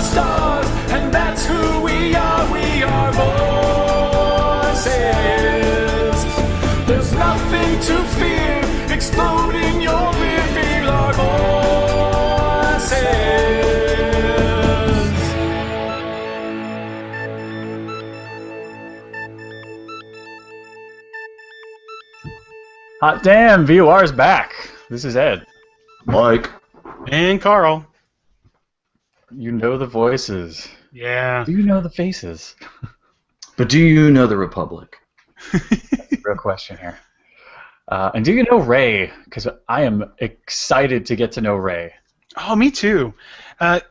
stars, and that's who we are. We are voices. There's nothing to fear. Exploding your rear. Feel our voices. Hot damn, VOR's back. This is Ed. Mike. And Carl. You know the voices. Yeah. Do you know the faces? But do you know the Republic? That's a real question here. And do you know Rey? Because I am excited to get to know Rey. Oh, me too.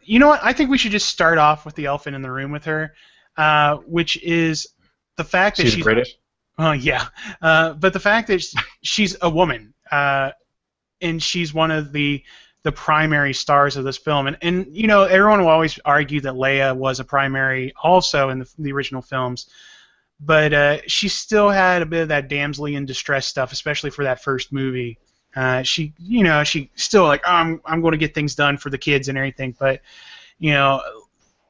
You know what? I think we should just start off with the elephant in the room with her, which is the fact that she's British? Yeah. But the fact that she's a woman, and she's one of the primary stars of this film. And you know, everyone will always argue that Leia was a primary also in the original films. But she still had a bit of that damsel in distress stuff, especially for that first movie. She still like, oh, I'm going to get things done for the kids and everything. But, you know,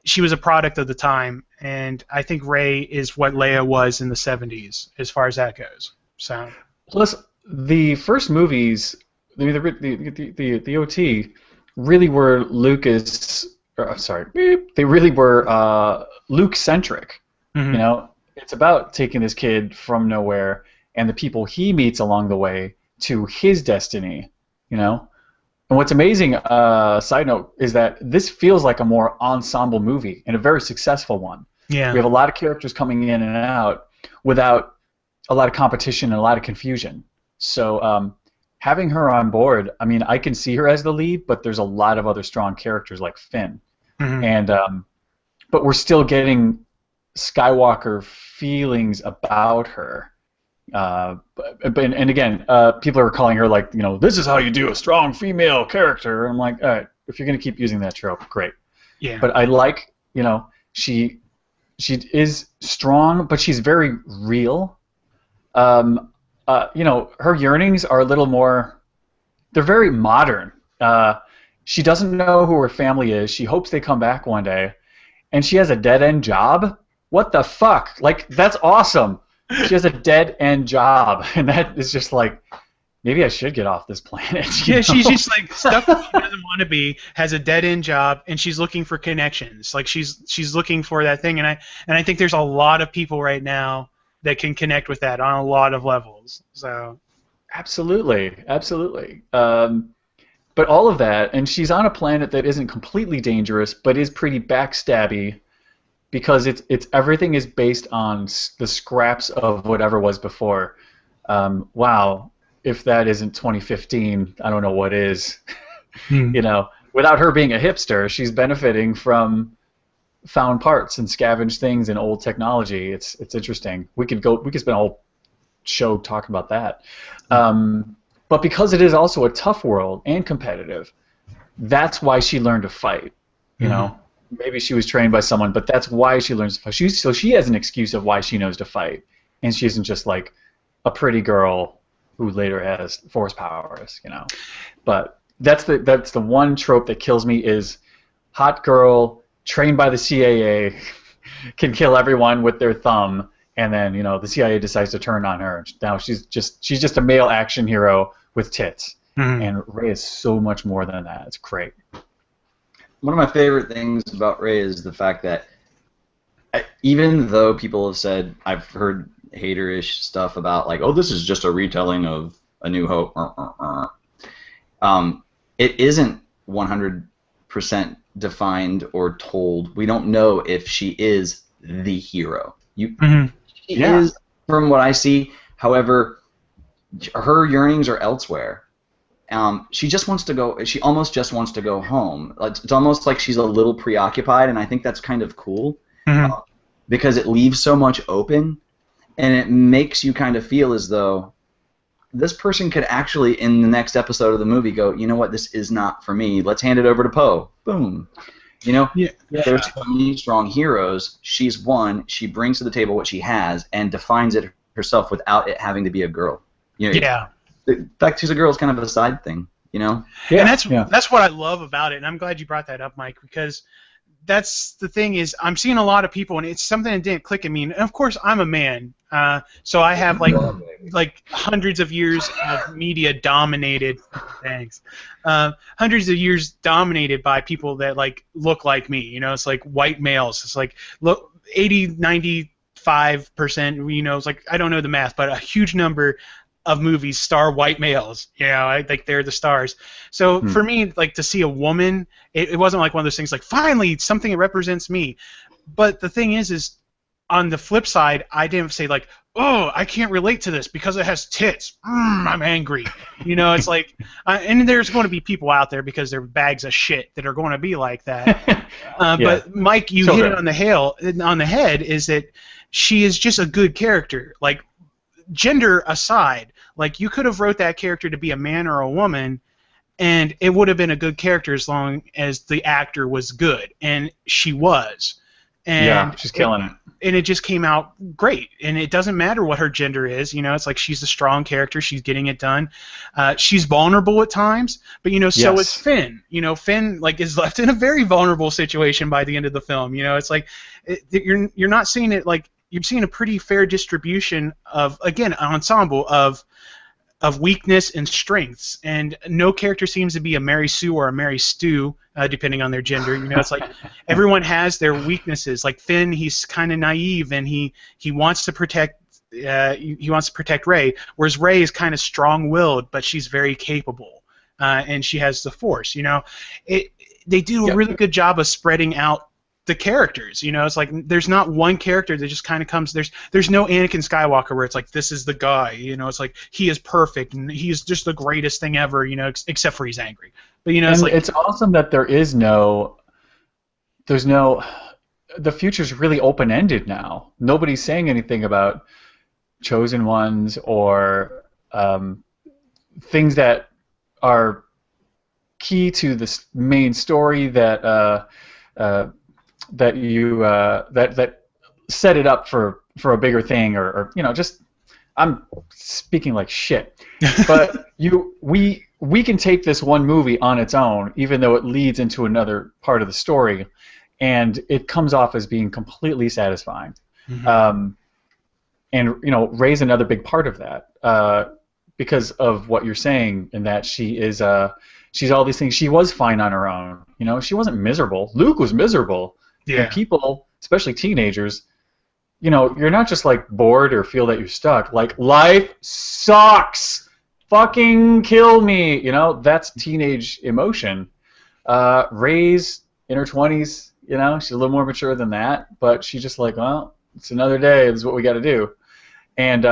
she was a product of the time, and I think Rey is what Leia was in the 70s, as far as that goes. So. Plus, the first movies, the OT, really were they really were Luke-centric. Mm-hmm. You know, it's about taking this kid from nowhere and the people he meets along the way to his destiny, you know? And what's amazing, side note, is that this feels like a more ensemble movie and a very successful one. Yeah. We have a lot of characters coming in and out without a lot of competition and a lot of confusion. So having her on board, I mean, I can see her as the lead, but there's a lot of other strong characters like Finn. Mm-hmm. And but we're still getting Skywalker feelings about her. And again, people are calling her like, you know, this is how you do a strong female character. I'm like, all right, if you're going to keep using that trope, great. Yeah. But I like, you know, she is strong, but she's very real. You know, her yearnings are a little more, they're very modern. She doesn't know who her family is. She hopes they come back one day. And she has a dead-end job? What the fuck? Like, that's awesome. She has a dead-end job. And that is just like, maybe I should get off this planet. Yeah, she's just like, stuff that she doesn't want to be, has a dead-end job, and she's looking for connections. Like, she's looking for that thing. And I think there's a lot of people right now that can connect with that on a lot of levels. So, absolutely. But all of that, and she's on a planet that isn't completely dangerous, but is pretty backstabby, because it's everything is based on the scraps of whatever was before. Wow, if that isn't 2015, I don't know what is. You know, without her being a hipster, she's benefiting from found parts and scavenged things and old technology. It's interesting. We could spend a whole show talking about that. But because it is also a tough world and competitive, that's why she learned to fight. You know, maybe she was trained by someone, but that's why she learns to fight. So she has an excuse of why she knows to fight, and she isn't just like a pretty girl who later has force powers. You know, but that's the one trope that kills me is hot girl trained by the CIA can kill everyone with their thumb, and then, you know, the CIA decides to turn on her. Now she's just a male action hero with tits. And Rey is so much more than that. It's great. One of my favorite things about Rey is the fact that even though people have said, I've heard hater-ish stuff about like, oh, this is just a retelling of A New Hope. It isn't 100% defined or told. We don't know if she is the hero. She is, from what I see. However, her yearnings are elsewhere. She just wants to go. She almost just wants to go home. It's almost like she's a little preoccupied, and I think that's kind of cool because it leaves so much open, and it makes you kind of feel as though this person could actually, in the next episode of the movie, go, you know what, this is not for me. Let's hand it over to Poe. Boom. You know, there's so many strong heroes. She's one. She brings to the table what she has and defines it herself without it having to be a girl. You know, the fact she's a girl is kind of a side thing, you know? And that's what I love about it, and I'm glad you brought that up, Mike, because that's the thing is I'm seeing a lot of people, and it's something that didn't click at me. And of course, I'm a man, so I have like hundreds of years of media dominated. Thanks. Hundreds of years dominated by people that like look like me. You know, it's like white males. It's like look 80, 95%. You know, it's like I don't know the math, but a huge number of movies star white males. You know, I think they're the stars. So for me, like to see a woman, it wasn't like one of those things like finally something that represents me. But the thing is on the flip side, I didn't say like, oh, I can't relate to this because it has tits. I'm angry. You know, it's like, and there's going to be people out there because they're bags of shit that are going to be like that. But Mike, you hit it on the head. Is that she is just a good character. Like, gender aside, like you could have wrote that character to be a man or a woman, and it would have been a good character as long as the actor was good, and she was. And yeah, she's killing it. And it just came out great. And it doesn't matter what her gender is. You know, it's like she's a strong character. She's getting it done. She's vulnerable at times, but, you know, so is Finn. You know, Finn, like, is left in a very vulnerable situation by the end of the film. You know, it's like you're not seeing it like you're seeing a pretty fair distribution of, again, an ensemble of weakness and strengths, and no character seems to be a Mary Sue or a Mary Stu, depending on their gender. You know, it's like everyone has their weaknesses. Like Finn, he's kind of naive and he wants to protect Rey, whereas Rey is kind of strong-willed, but she's very capable, and she has the Force. You know, they do a really good job of spreading out the characters. You know, it's like there's not one character that just kind of comes. There's no Anakin Skywalker where it's like this is the guy. You know, it's like he is perfect and he's just the greatest thing ever. You know, except for he's angry. But you know, it's awesome that there's no. The future's really open-ended now. Nobody's saying anything about chosen ones or things that are key to the main story that set it up for a bigger thing, or you know, just I'm speaking like shit. But we can take this one movie on its own, even though it leads into another part of the story, and it comes off as being completely satisfying. And you know, Rey's another big part of that, because of what you're saying, in that she is she's all these things. She was fine on her own. You know, she wasn't miserable. Luke was miserable. Yeah. And people, especially teenagers, you know, you're not just like bored or feel that you're stuck. Like, life sucks. Fucking kill me. You know, that's teenage emotion. Rey's in her 20s. You know, she's a little more mature than that, but she's just like, well, it's another day. This is what we got to do. And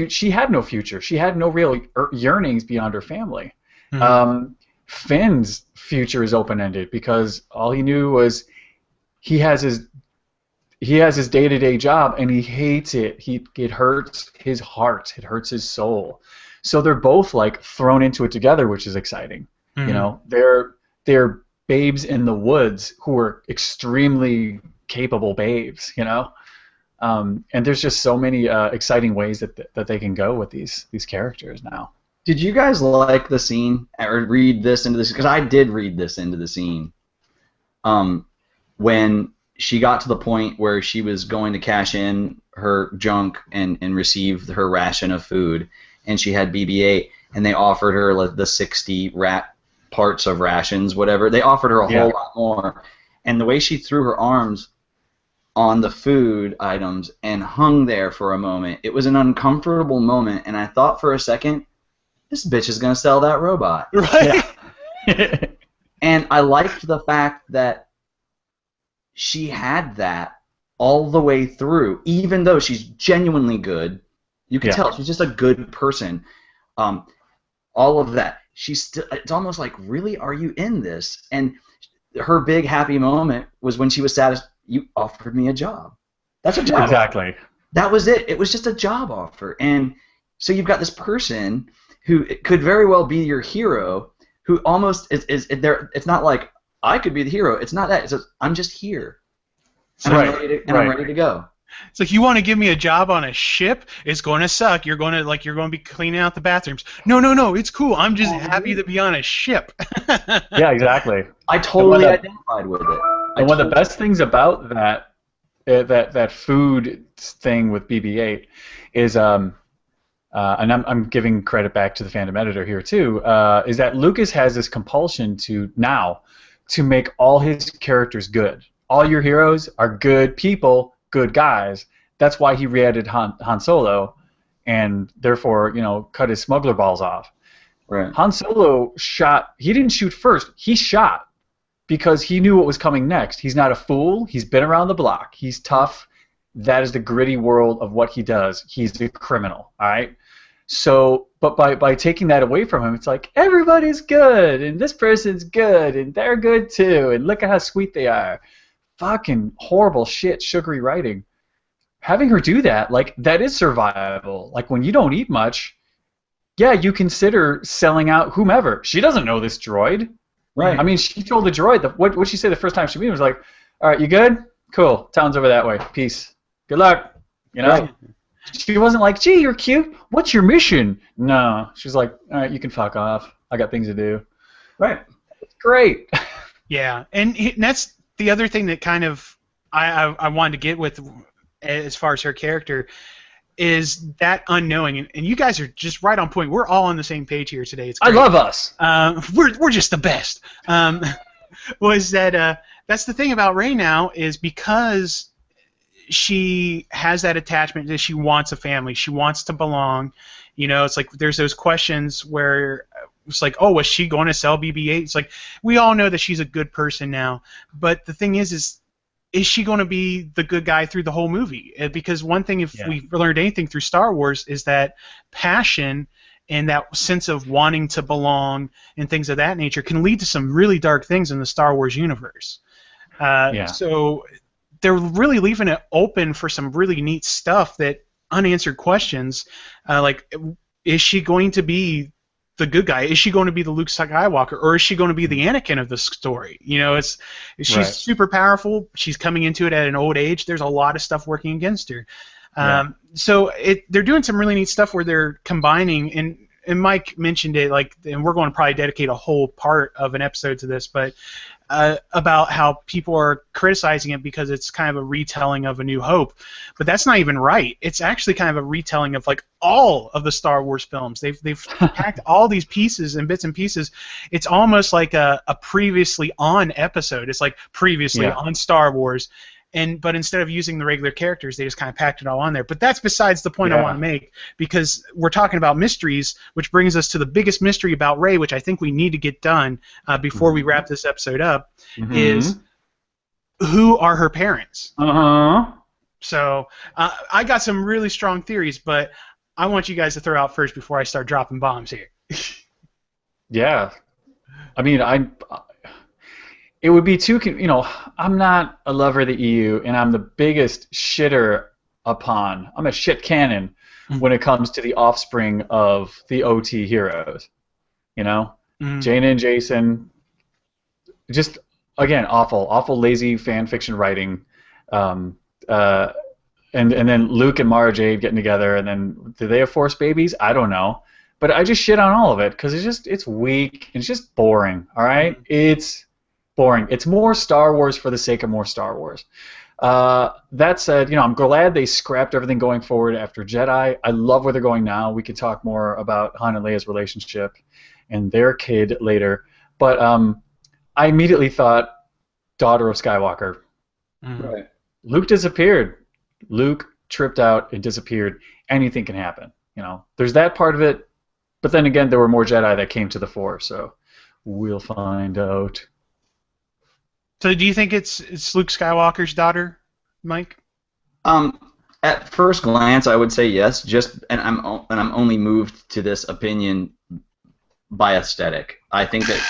she had no future. She had no real yearnings beyond her family. Finn's future is open-ended because all he knew was he has his day-to-day job and he hates it. It hurts his heart. It hurts his soul. So they're both like thrown into it together, which is exciting. You know, they're babes in the woods who are extremely capable babes. You know, and there's just so many exciting ways that they can go with these characters now. Did you guys like the scene or read this into this? Because I did read this into the scene. When she got to the point where she was going to cash in her junk and receive her ration of food, and she had BB-8, and they offered her like the 60 parts of rations, whatever. They offered her a whole lot more. And the way she threw her arms on the food items and hung there for a moment, it was an uncomfortable moment, and I thought for a second, this bitch is going to sell that robot. Right. Yeah. And I liked the fact that she had that all the way through, even though she's genuinely good. You can tell she's just a good person. All of that. She's still. It's almost like, really, are you in this? And her big happy moment was when she was satisfied. You offered me a job. That's a job. Exactly. That was it. It was just a job offer. And so you've got this person who could very well be your hero, who almost is there. It's not like I could be the hero. It's not that. It's just, I'm just here, and I'm ready to go. It's like, you want to give me a job on a ship? It's going to suck. You're going to be cleaning out the bathrooms. No, it's cool. I'm just happy to be on a ship. Yeah, exactly. I totally identified with it. And one of the best things about that food thing with BB-8 is, and I'm giving credit back to the fandom editor here too, is that Lucas has this compulsion to make all his characters good. All your heroes are good people, good guys. That's why he re-added Han Solo, and therefore, cut his smuggler balls off. Right. Han Solo shot. He didn't shoot first. He shot because he knew what was coming next. He's not a fool. He's been around the block. He's tough. That is the gritty world of what he does. He's a criminal. All right. So, but by taking that away from him, it's like everybody's good, and this person's good, and they're good too, and look at how sweet they are. Fucking horrible shit, sugary writing. Having her do that, that is survival. Like, when you don't eat much, yeah, you consider selling out whomever. She doesn't know this droid. Right. I mean, she told the droid, what she said the first time she met him was like, all right, you good? Cool. Town's over that way. Peace. Good luck. Right. She wasn't like, gee, you're cute. What's your mission? No. She was like, all right, you can fuck off. I got things to do. Right. It's great. Yeah, and that's the other thing that kind of I wanted to get with as far as her character is that unknowing, and you guys are just right on point. We're all on the same page here today. It's great. I love us. We're just the best. Was that that's the thing about Rey now, is because she has that attachment that she wants a family, she wants to belong. It's like there's those questions where it's like, oh, was she going to sell BB-8? It's like, we all know that she's a good person now, but the thing is she going to be the good guy through the whole movie? Because one thing, if we've learned anything through Star Wars, is that passion and that sense of wanting to belong and things of that nature can lead to some really dark things in the Star Wars universe. So they're really leaving it open for some really neat stuff, that unanswered questions, like, is she going to be the good guy? Is she going to be the Luke Skywalker, or is she going to be the Anakin of the story? She's super powerful. She's coming into it at an old age. There's a lot of stuff working against her. So they're doing some really neat stuff where they're combining, and Mike mentioned it, and we're going to probably dedicate a whole part of an episode to this, but about how people are criticizing it because it's kind of a retelling of A New Hope, but that's not even right. It's actually kind of a retelling of all of the Star Wars films. They've packed all these pieces and bits and pieces. It's almost like a previously on episode. It's like previously on Star Wars. But instead of using the regular characters, they just kind of packed it all on there. But that's besides the point I want to make, because we're talking about mysteries, which brings us to the biggest mystery about Rey, which I think we need to get done before we wrap this episode up, is who are her parents? So I got some really strong theories, but I want you guys to throw out first before I start dropping bombs here. Yeah. I mean, it would be too, I'm not a lover of the EU, and I'm the biggest shitter upon. I'm a shit cannon when it comes to the offspring of the OT heroes. Jaina and Jacen, just, again, awful, lazy fan fiction writing. And then Luke and Mara Jade getting together, and then do they have Force babies? I don't know. But I just shit on all of it because it's weak and it's just boring, all right? It's boring. It's more Star Wars for the sake of more Star Wars. That said, I'm glad they scrapped everything going forward after Jedi. I love where they're going now. We could talk more about Han and Leia's relationship and their kid later. But I immediately thought daughter of Skywalker. Right. Luke disappeared. Luke tripped out and disappeared. Anything can happen. There's that part of it. But then again, there were more Jedi that came to the fore, so we'll find out. So do you think it's Luke Skywalker's daughter, Mike? At first glance, I would say yes. And I'm only moved to this opinion by aesthetic. I think that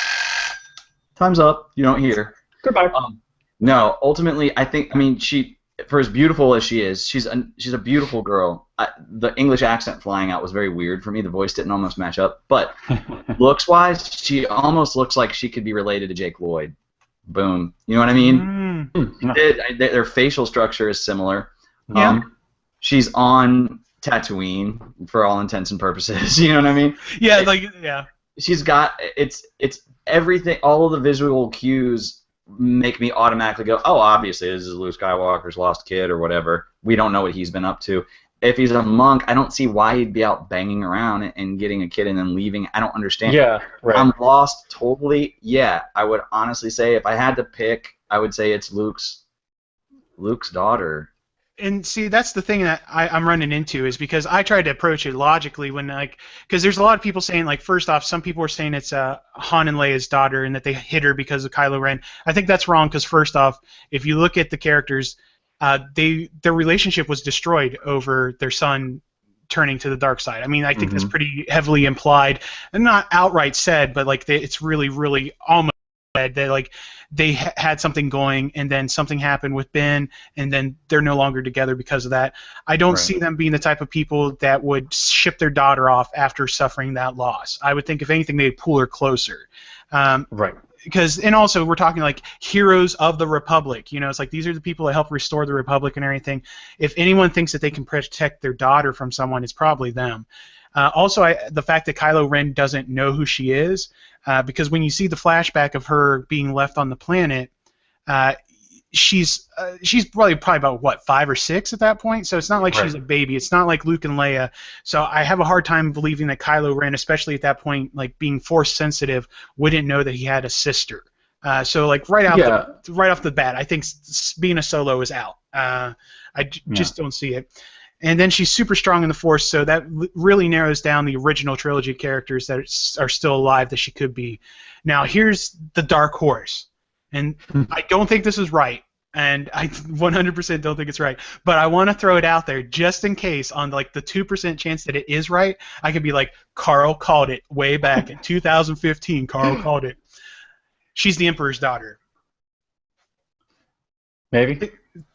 time's up. You don't hear. Goodbye. No, ultimately, she, for as beautiful as she is, she's a beautiful girl. The English accent flying out was very weird for me. The voice didn't almost match up. But looks-wise, she almost looks like she could be related to Jake Lloyd. Boom. You know what I mean? Their facial structure is similar. Yeah. She's on Tatooine for all intents and purposes. You know what I mean? Yeah, like yeah. She's got it's everything. All of the visual cues make me automatically go, oh, obviously this is Luke Skywalker's lost kid or whatever. We don't know what he's been up to. If he's a monk, I don't see why he'd be out banging around and getting a kid and then leaving. I don't understand. Yeah, right. I'm lost totally. Yeah, I would honestly say if I had to pick, I would say it's Luke's daughter. And see, that's the thing that I'm running into is because I tried to approach it logically when because there's a lot of people saying first off, some people are saying it's Han and Leia's daughter and that they hid her because of Kylo Ren. I think that's wrong because first off, if you look at the characters, their relationship was destroyed over their son turning to the dark side. I mean, I think that's pretty heavily implied and not outright said, but it's really, really almost said that they had something going and then something happened with Ben and then they're no longer together because of that. I don't see them being the type of people that would ship their daughter off after suffering that loss. I would think if anything they'd pull her closer. Right. Because and also we're talking heroes of the Republic. It's these are the people that help restore the Republic and everything. If anyone thinks that they can protect their daughter from someone, it's probably them. Also, the fact that Kylo Ren doesn't know who she is, because when you see the flashback of her being left on the planet, she's probably about what 5 or 6 at that point. So it's not like she's a baby. It's not like Luke and Leia. So I have a hard time believing that Kylo Ren, especially at that point, being Force sensitive, wouldn't know that he had a sister. So right off the bat, I think being a Solo is out. Just don't see it. And then she's super strong in the Force, so that really narrows down the original trilogy characters that are still alive that she could be. Now, here's the dark horse. And I don't think this is right, and I 100% don't think it's right, but I want to throw it out there just in case on the 2% chance that it is right. I could be like, Carl called it way back in 2015. Carl called it. She's the Emperor's daughter. Maybe.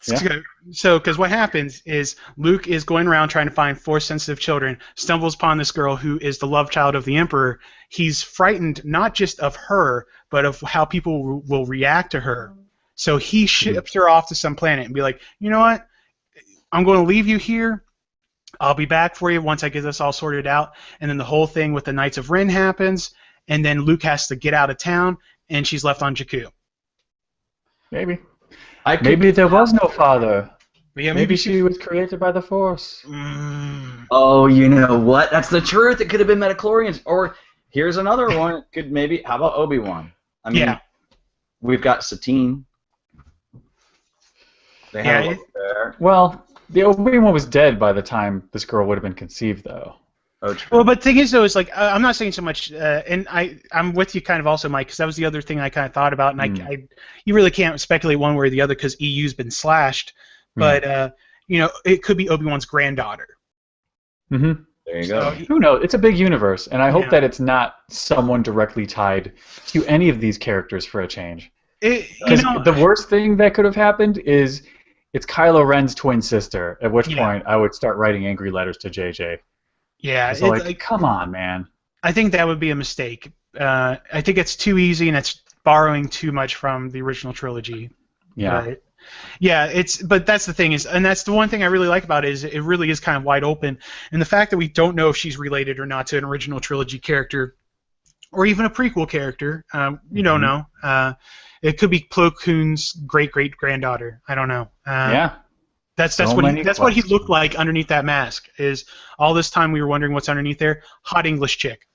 Yeah. So, because what happens is Luke is going around trying to find Force-sensitive children, stumbles upon this girl who is the love child of the Emperor. He's frightened not just of her, but of how people will react to her. So he ships her off to some planet and be like, you know what? I'm going to leave you here. I'll be back for you once I get this all sorted out. And then the whole thing with the Knights of Ren happens, and then Luke has to get out of town, and she's left on Jakku. Maybe. Maybe there was no father. Yeah, maybe she was created by the Force. Oh, you know what? That's the truth. It could have been midichlorians. Or here's another one. It could maybe. How about Obi-Wan? I mean, we've got Satine. They had a look there. Well, the Obi-Wan was dead by the time this girl would have been conceived, though. Oh, true. Well, but the thing is, though, is I'm not saying so much, and I'm with you kind of also, Mike, because that was the other thing I kind of thought about, and you really can't speculate one way or the other because EU's been slashed, but it could be Obi-Wan's granddaughter. Mm-hmm. There you go. Who knows? It's a big universe, and I hope that it's not someone directly tied to any of these characters for a change. Because the worst thing that could have happened is it's Kylo Ren's twin sister, at which point I would start writing angry letters to JJ. Yeah, it's come on, man. I think that would be a mistake. I think it's too easy and it's borrowing too much from the original trilogy. Yeah. But that's the thing and that's the one thing I really like about it is it really is kind of wide open, and the fact that we don't know if she's related or not to an original trilogy character, or even a prequel character. You don't know. It could be Plo Koon's great-great-granddaughter. I don't know. That's what he looked like underneath that mask. Is all this time we were wondering what's underneath there? Hot English chick.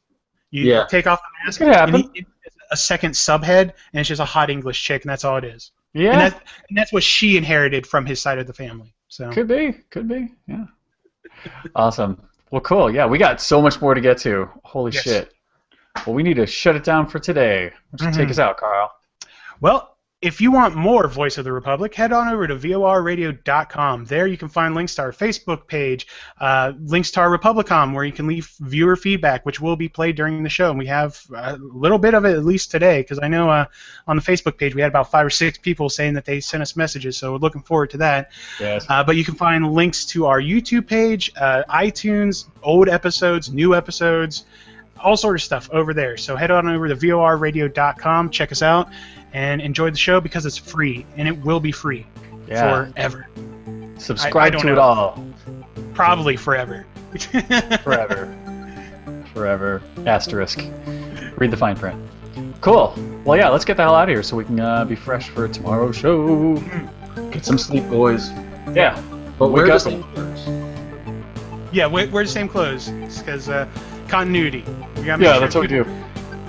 You take off the mask, and a second subhead, and it's just a hot English chick, and that's all it is. Yeah. And that's what she inherited from his side of the family. So could be. Yeah. Awesome. Well, cool. Yeah, we got so much more to get to. Holy shit. Well, we need to shut it down for today. Why don't you take us out, Carl? Well, if you want more Voice of the Republic, head on over to vorradio.com. There you can find links to our Facebook page, links to our Republicom, where you can leave viewer feedback, which will be played during the show. And we have a little bit of it, at least today, because I know on the Facebook page we had about 5 or 6 people saying that they sent us messages, so we're looking forward to that. Yes. But you can find links to our YouTube page, iTunes, old episodes, new episodes, all sort of stuff over there. So head on over to vorradio.com, check us out, and enjoy the show because it's free, and it will be free forever. Subscribe don't to it know. all. Probably forever. Forever. Forever. Asterisk. Read the fine print. Cool. Well, yeah, let's get the hell out of here so we can be fresh for tomorrow's show. Get some sleep, boys. Yeah. But We we're got the same clothes. Yeah, we're the same clothes because continuity. We gotta make Yeah, sure that's what we do.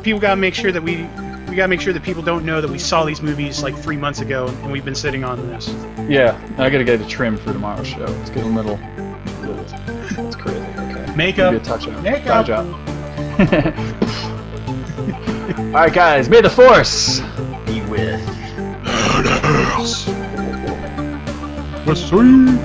People gotta make sure that we gotta make sure that people don't know that we saw these movies like 3 months ago and we've been sitting on this. Yeah, I gotta get a trim for tomorrow's show. It's getting a little. It's crazy. Okay. Makeup. Maybe a touch up. Makeup. Touch up. All right, guys. May the force. Be with. What's sweet?